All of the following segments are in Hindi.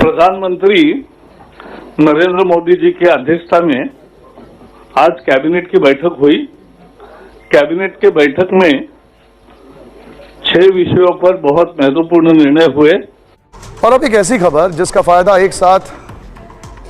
प्रधानमंत्री नरेंद्र मोदी जी की अध्यक्षता में आज कैबिनेट की बैठक हुई। कैबिनेट के बैठक में 6 विषयों पर बहुत महत्वपूर्ण निर्णय हुए। और अब एक ऐसी खबर जिसका फायदा एक साथ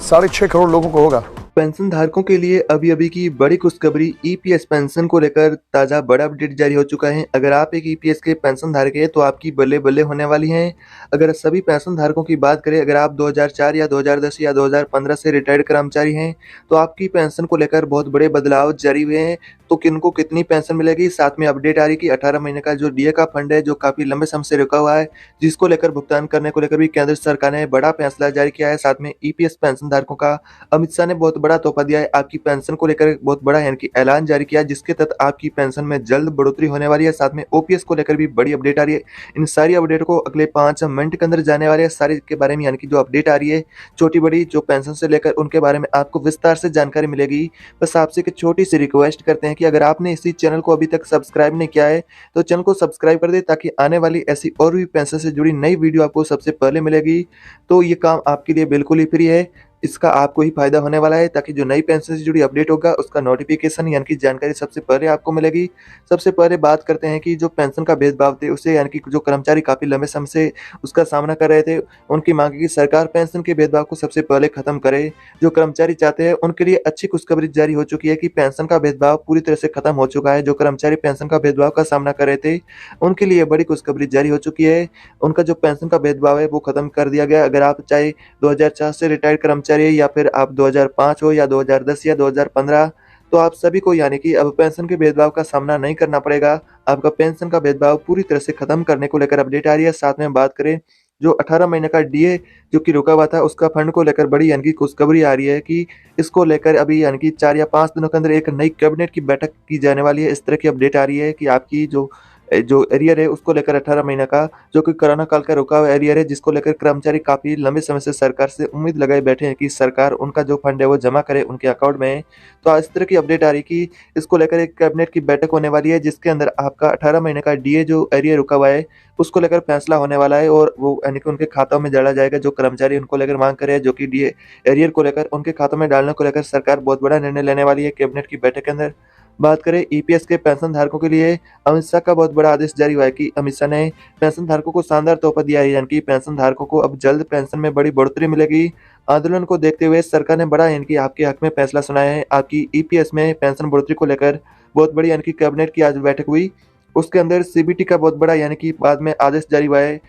6.5 करोड़ लोगों को होगा। पेंशन धारकों के लिए अभी की बड़ी खुशखबरी। ईपीएस पेंशन को लेकर ताजा बड़ा अपडेट जारी हो चुका है। अगर आप एक ईपीएस के पेंशन धारक हैं तो आपकी बल्ले बल्ले होने वाली हैं। अगर सभी पेंशन धारकों की बात करें, अगर आप 2004 या 2010 या 2015 से रिटायर्ड कर्मचारी हैं तो आपकी पेंशन को लेकर बहुत बड़े बदलाव जारी हुए हैं। तो किनको कितनी पेंशन मिलेगी, साथ में अपडेट आ रही कि 18 महीने का जो डीए का फंड है जो काफी लंबे समय से रुका हुआ है, जिसको लेकर भुगतान करने को लेकर भी केंद्र सरकार ने बड़ा फैसला जारी किया है। साथ में ईपीएस पेंशन धारकों का अमित शाह ने बहुत बड़ा तोहफा दिया है। आपकी पेंशन को लेकर बहुत बड़ा यानी कि ऐलान जारी किया, जिसके तहत आपकी पेंशन में जल्द बढ़ोतरी होने वाली है। साथ में ओपीएस को लेकर भी बड़ी अपडेट आ रही है। इन सारी अपडेट को अगले 5 मिनट के अंदर जाने वाले हैं। सारी के बारे में यानी कि जो अपडेट आ रही है छोटी बड़ी जो पेंशन से लेकर उनके बारे में आपको विस्तार से जानकारी मिलेगी। बस आपसे एक छोटी सी रिक्वेस्ट करते हैं कि अगर आपने इसी चैनल को अभी तक सब्सक्राइब नहीं किया है तो चैनल को सब्सक्राइब कर दे, ताकि आने वाली ऐसी और भी पेंशन से जुड़ी नई वीडियो आपको सबसे पहले मिलेगी। तो ये काम आपके लिए बिल्कुल ही फ्री है, इसका आपको ही फायदा होने वाला है, ताकि जो नई पेंशन से जुड़ी अपडेट होगा उसका नोटिफिकेशन यानी कि जानकारी सबसे पहले आपको मिलेगी। सबसे पहले बात करते हैं कि जो पेंशन का भेदभाव थे उसे यानी कि जो कर्मचारी काफी लंबे समय से उसका सामना कर रहे थे, उनकी मांग है कि सरकार पेंशन के भेदभाव को सबसे पहले खत्म करे। जो कर्मचारी चाहते हैं उनके लिए अच्छी खुशखबरी जारी हो चुकी है कि पेंशन का भेदभाव पूरी तरह से खत्म हो चुका है। जो कर्मचारी पेंशन का भेदभाव का सामना कर रहे थे उनके लिए बड़ी खुशखबरी जारी हो चुकी है। उनका जो पेंशन का भेदभाव है वो खत्म कर दिया गया। अगर आप चाहे 2004 से रिटायर्ड कर्मचारी या फिर आप 2005 हो या 2010 या 2015, तो आप सभी को यानी कि अब पेंशन के भेदभाव का सामना नहीं करना पड़ेगा। आपका पेंशन का भेदभाव पूरी तरह से खत्म करने को लेकर अपडेट आ रही है। साथ में बात करें जो 18 महीने का डीए जो कि रुका हुआ था उसका फंड को लेकर बड़ी यानी कि खुशखबरी आ रही है कि इसको लेकर अभी यानी कि 4 या 5 दिनों के अंदर एक नई कैबिनेट की बैठक की जाने वाली है। इस तरह की अपडेट आ रही है कि आपकी जो एरियर है उसको लेकर 18 महीने का जो कि कोरोना काल का रुका हुआ एरियर है, जिसको लेकर कर्मचारी काफी लंबे समय से सरकार से उम्मीद लगाए बैठे हैं कि सरकार उनका जो फंड है वो जमा करे उनके अकाउंट में। तो इस तरह की अपडेट आ रही कि इसको लेकर एक कैबिनेट की बैठक होने वाली है, जिसके अंदर आपका 18 महीने का डीए जो एरियर रुका हुआ है उसको लेकर फैसला होने वाला है और वो यानी कि उनके खातों में डाला जाएगा। जो कर्मचारी उनको लेकर मांग करे जो कि डीए एरियर को लेकर उनके खातों में डालने को लेकर सरकार बहुत बड़ा निर्णय लेने वाली है कैबिनेट की बैठक के अंदर। बात करें ईपीएस के पेंशन धारकों के लिए, अमित शाह का बहुत बड़ा आदेश जारी हुआ है कि अमित शाह ने पेंशन धारकों को शानदार तोहफा दिया है, यानी कि पेंशन धारकों को अब जल्द पेंशन में बड़ी बढ़ोतरी मिलेगी। आंदोलन को देखते हुए सरकार ने बड़ा यानी कि आपके हक में फैसला सुनाया है। आपकी ईपीएस में पेंशन बढ़ोतरी को लेकर बहुत बड़ी यानी कि कैबिनेट की आज बैठक हुई, उसके अंदर सीबीटी का बहुत बड़ा यानी कि बाद में आदेश जारी हुआ है।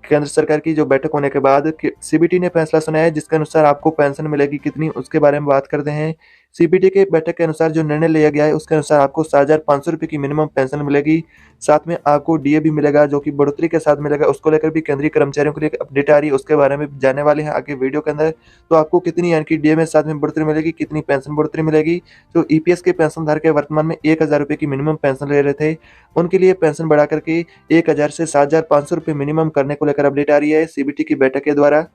केंद्र सरकार की जो बैठक होने के बाद सीबीटी ने फैसला सुनाया है, जिसके अनुसार आपको पेंशन मिलेगी कितनी उसके बारे में बात करते हैं। सीबीटी के बैठक के अनुसार जो निर्णय लिया गया है उसके अनुसार आपको 7,500 रुपये की मिनिमम पेंशन मिलेगी। साथ में आपको डीए भी मिलेगा जो कि बढ़ोतरी के साथ मिलेगा। उसको लेकर भी केंद्रीय कर्मचारियों के लिए अपडेट आ रही है, उसके बारे में जाने वाले हैं आगे वीडियो के अंदर। तो आपको कितनी यानी कि डीए में साथ में बढ़ोतरी मिलेगी, कितनी पेंशन बढ़ोतरी मिलेगी। जो ईपीएस के पेंशन धारक वर्तमान में 1,000 रुपये की मिनिमम पेंशन ले रहे थे, उनके लिए पेंशन बढ़ा करके 1,000 से 7,500 रुपये मिनिमम करने को लेकर अपडेट आ रही है सीबीटी की बैठक के द्वारा।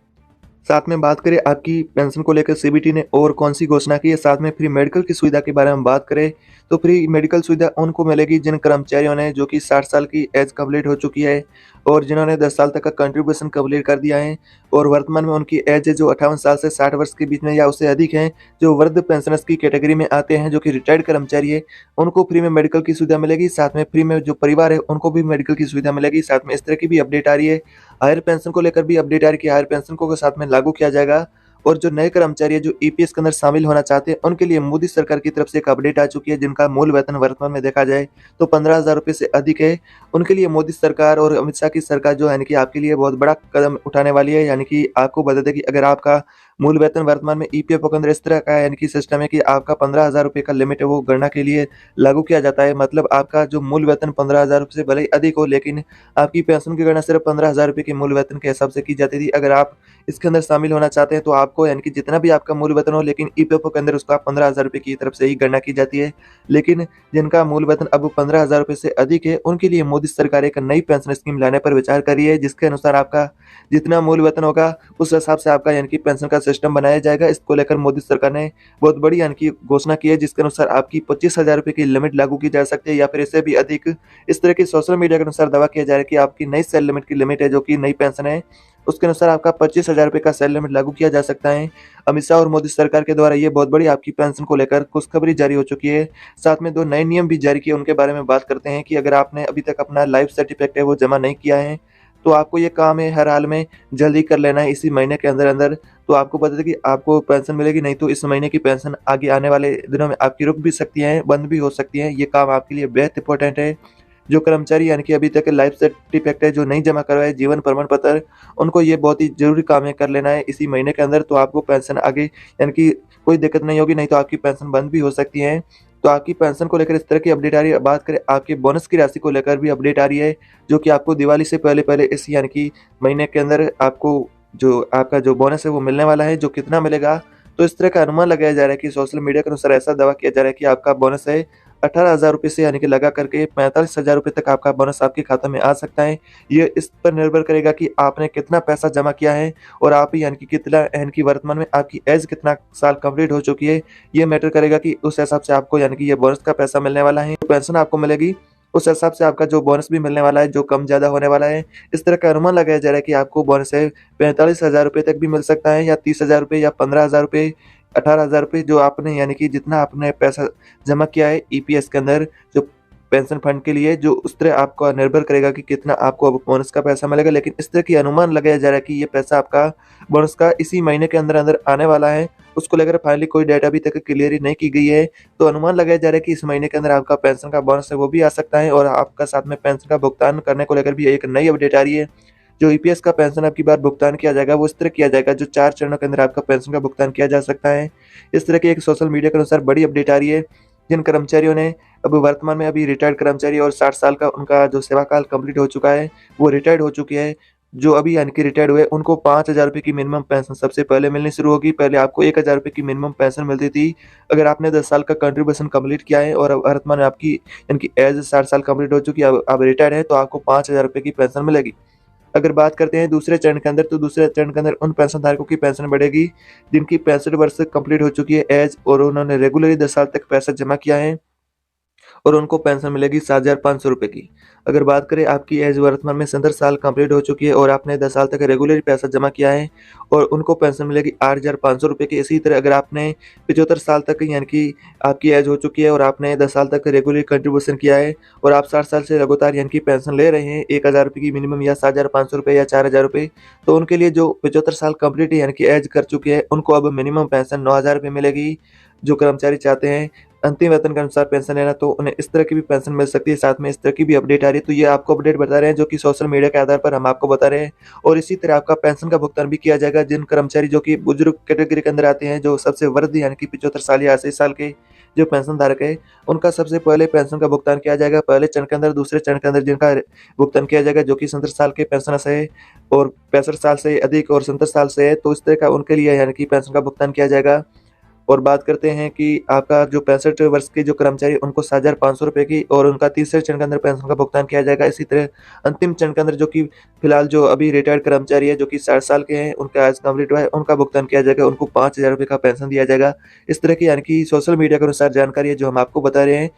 साथ में बात करें आपकी पेंशन को लेकर सीबीटी ने और कौन सी घोषणा की है। साथ में फ्री मेडिकल की सुविधा के बारे में बात करें तो फ्री मेडिकल सुविधा उनको मिलेगी जिन कर्मचारियों ने जो कि 60 साल की एज कंप्लीट हो चुकी है और जिन्होंने 10 साल तक का कंट्रीब्यूशन कंप्लीट कर दिया है और वर्तमान में उनकी एज है जो 58 साल से 60 वर्ष के बीच में या उससे अधिक है। जो वृद्ध पेंशनर्स की कैटेगरी में आते हैं जो कि रिटायर्ड कर्मचारी है, उनको फ्री में मेडिकल की सुविधा मिलेगी। साथ में फ्री में जो परिवार है उनको भी मेडिकल की सुविधा मिलेगी। साथ में इस तरह की भी अपडेट आ रही है। हायर पेंशन को लेकर भी अपडेट आ रही है कि हायर पेंशन को साथ में लागू किया जाएगा। और जो नए कर्मचारी है जो ईपीएस के अंदर शामिल होना चाहते हैं उनके लिए मोदी सरकार की तरफ से एक अपडेट आ चुकी है, जिनका मूल वेतन वर्तमान में देखा जाए तो 15,000 रुपये से अधिक है। उनके लिए मोदी सरकार और अमित शाह की सरकार जो यानी कि आपके लिए बहुत बड़ा कदम उठाने वाली है। यानी कि आपको बता दें कि अगर आपका मूल वेतन वर्तमान में ईपीएफओ के अंदर इस तरह का यानी कि सिस्टम है कि आपका 15,000 रुपये का लिमिट है वो गणना के लिए लागू किया जाता है। मतलब आपका जो मूल वेतन 15,000 रुपये से भले ही अधिक हो, लेकिन आपकी पेंशन की गणना सिर्फ 15,000 रुपये के मूल वेतन के हिसाब से की जाती थी। अगर आप इसके अंदर शामिल होना चाहते हैं तो आपको यानी कि जितना भी आपका मूल वेतन हो, लेकिन ईपीएफओ के अंदर उसका 15,000 रुपये की तरफ से ही गणना की जाती है। लेकिन जिनका मूल वेतन अब 15,000 रुपये से अधिक है उनके लिए मोदी सरकार एक नई पेंशन स्कीम लाने पर विचार कर रही है, जिसके अनुसार आपका जितना मूल वेतन होगा उस हिसाब से आपका यानी कि पेंशन का सिस्टम बनाया जाएगा। इसको लेकर मोदी सरकार ने बहुत बड़ी यानी कि घोषणा की है, जिसके अनुसार आपकी 25,000 रुपये की लिमिट लागू की जा सकती है या फिर इससे भी अधिक। इस तरह की सोशल मीडिया के अनुसार दावा किया जा रहा है कि आपकी नई सेल लिमिट की लिमिट है जो कि नई पेंशन है उसके अनुसार आपका 25,000 रुपये का सेल लिमिट लागू किया जा सकता है। अमित शाह और मोदी सरकार के द्वारा ये बहुत बड़ी आपकी पेंशन को लेकर खुशखबरी जारी हो चुकी है। साथ में 2 नए नियम भी जारी किए, उनके बारे में बात करते हैं कि अगर आपने अभी तक अपना लाइफ सर्टिफिकेट है वो जमा नहीं किया है, तो आपको ये काम है हर हाल में जल्दी कर लेना है इसी महीने के अंदर-अंदर। तो आपको बता दें कि आपको पेंशन मिलेगी, नहीं तो इस महीने की पेंशन आगे आने वाले दिनों में आपकी रुक भी सकती है, बंद भी हो सकती है। ये काम आपके लिए बेहद इंपॉर्टेंट है। जो कर्मचारी यानी कि अभी तक लाइफ सर्टिफिकेट है जो नहीं जमा करवाए, जीवन प्रमाण पत्र, उनको ये बहुत ही ज़रूरी काम है कर लेना है इसी महीने के अंदर, तो आपको पेंशन आगे यानी कि कोई दिक्कत नहीं होगी, नहीं तो आपकी पेंशन बंद भी हो सकती है। तो आपकी पेंशन को लेकर इस तरह की अपडेट आ रही है। बात करें आपके बोनस की राशि को लेकर भी अपडेट आ रही है, जो कि आपको दिवाली से पहले-पहले इस यानी कि महीने के अंदर आपको जो आपका जो बोनस है वो मिलने वाला है। जो कितना मिलेगा, तो इस तरह का अनुमान लगाया जा रहा है कि सोशल मीडिया के अनुसार ऐसा दावा किया जा रहा है कि आपका बोनस है 18,000 रुपये से यानी कि लगा करके 45,000 रुपये तक आपका बोनस आपके खाते में आ सकता है। ये इस पर निर्भर करेगा कि आपने कितना पैसा जमा किया है और आप यानी कि कितना यानी कि वर्तमान में आपकी एज कितना साल कंप्लीट हो चुकी है। ये मैटर करेगा कि उस हिसाब से आपको यानी कि ये बोनस का पैसा मिलने वाला है, पेंशन आपको मिलेगी, उस हिसाब से आपका जो बोनस भी मिलने वाला है, जो कम ज़्यादा होने वाला है। इस तरह का अनुमान लगाया जा रहा है कि आपको बोनस है 45,000 रुपये तक भी मिल सकता है, या 30,000 रुपये, या 15,000 रुपये, 18,000 रुपये, जो आपने यानी कि जितना आपने पैसा जमा किया है ईपीएस के अंदर जो पेंशन फंड के लिए, जो उस तरह आपको निर्भर करेगा कि कितना आपको अब बोनस का पैसा मिलेगा। लेकिन इस तरह की अनुमान लगाया जा रहा है कि ये पैसा आपका बोनस का इसी महीने के अंदर-अंदर आने वाला है। उसको लेकर फाइनली कोई डेटा अभी तक क्लियर नहीं की गई है। तो अनुमान लगाया जा रहा है कि इस महीने के अंदर आपका पेंशन का बोनस है वो भी आ सकता है, और आपका साथ में पेंशन का भुगतान करने को लेकर भी एक नई अपडेट आ रही है। जो ईपीएस का पेंशन अब की बार भुगतान किया जाएगा वो इस तरह किया जाएगा, जो 4 चरणों के अंदर आपका पेंशन का भुगतान किया जा सकता है। इस तरह की एक सोशल मीडिया के अनुसार बड़ी अपडेट आ रही है। जिन कर्मचारियों ने अब वर्तमान में अभी रिटायर्ड कर्मचारी और 60 साल का उनका जो सेवा काल कंप्लीट हो चुका है, वो रिटायर्ड हो चुके हैं। जो अभी यानी कि रिटायर्ड हुए, उनको 5,000 रुपये की मिनिमम पेंशन सबसे पहले मिलनी शुरू होगी। पहले आपको 1,000 रुपये की मिनिमम पेंशन मिलती थी अगर आपने 10 साल का कंट्रीब्यूशन कंप्लीट किया है, और अब वर्तमान में आपकी यानी कि एज 60 साल कंप्लीट हो चुकी है, अब रिटायर्ड है, तो आपको 5,000 रुपये की पेंशन मिलेगी। अगर बात करते हैं दूसरे चरण के अंदर, तो दूसरे चरण के अंदर उन पेंशन धारकों की पेंशन बढ़ेगी जिनकी 65 वर्ष कंप्लीट हो चुकी है एज, और उन्होंने रेगुलरली 10 साल तक पैसा जमा किया है, और उनको पेंशन मिलेगी 7,500 रुपये की। अगर बात करें आपकी एज वर्तमान में 70 साल कंप्लीट हो चुकी है और आपने 10 साल तक रेगुलर पैसा जमा किया है, और उनको पेंशन मिलेगी 8,500 रुपये की। इसी तरह अगर आपने 75 साल तक यानी कि आपकी एज हो चुकी है और आपने 10 साल तक रेगुलर कंट्रीब्यूशन किया है, और आप 60 साल से लगातार यानी कि पेंशन ले रहे हैं 1,000 रुपये की मिनिमम, या 7,500 रुपये, या 4,000 रुपये, तो उनके लिए जो 75 साल कंप्लीट यानी कि एज कर चुके हैं, उनको अब मिनिमम पेंशन 9,000 रुपये मिलेगी। जो कर्मचारी चाहते हैं अंतिम वेतन के अनुसार पेंशन लेना, तो उन्हें इस तरह की भी पेंशन मिल सकती है। साथ में इस तरह की भी अपडेट आ रही है। तो ये आपको अपडेट बता रहे हैं जो कि सोशल मीडिया के आधार पर हम आपको बता रहे हैं। और इसी तरह आपका पेंशन का भुगतान भी किया जाएगा जिन कर्मचारी जो कि बुजुर्ग कैटेगरी के अंदर आते हैं, जो सबसे वृद्ध यानी कि 75 साल या 80 साल के जो पेंशन धारक है, उनका सबसे पहले पेंशन का भुगतान किया जाएगा पहले चरण के अंदर। दूसरे चरण के अंदर जिनका भुगतान किया जाएगा जो कि 67 साल के पेंशनर्स है, और 65 साल से अधिक और 67 साल से है, तो इस तरह का उनके लिए यानी कि पेंशन का भुगतान किया जाएगा। और बात करते हैं कि आपका जो 65 वर्ष के जो कर्मचारी, उनको 7,500 रुपये की, और उनका तीसरे चरण के अंदर पेंशन का भुगतान किया जाएगा। इसी तरह अंतिम चरण के अंदर जो कि फिलहाल जो अभी रिटायर्ड कर्मचारी है, जो कि 60 साल के हैं, उनका एज कंप्लीट हुआ है, उनका भुगतान किया जाएगा, उनको 5,000 रुपये का पेंशन दिया जाएगा। इस तरह की यानी कि सोशल मीडिया के अनुसार जानकारी है जो हम आपको बता रहे हैं।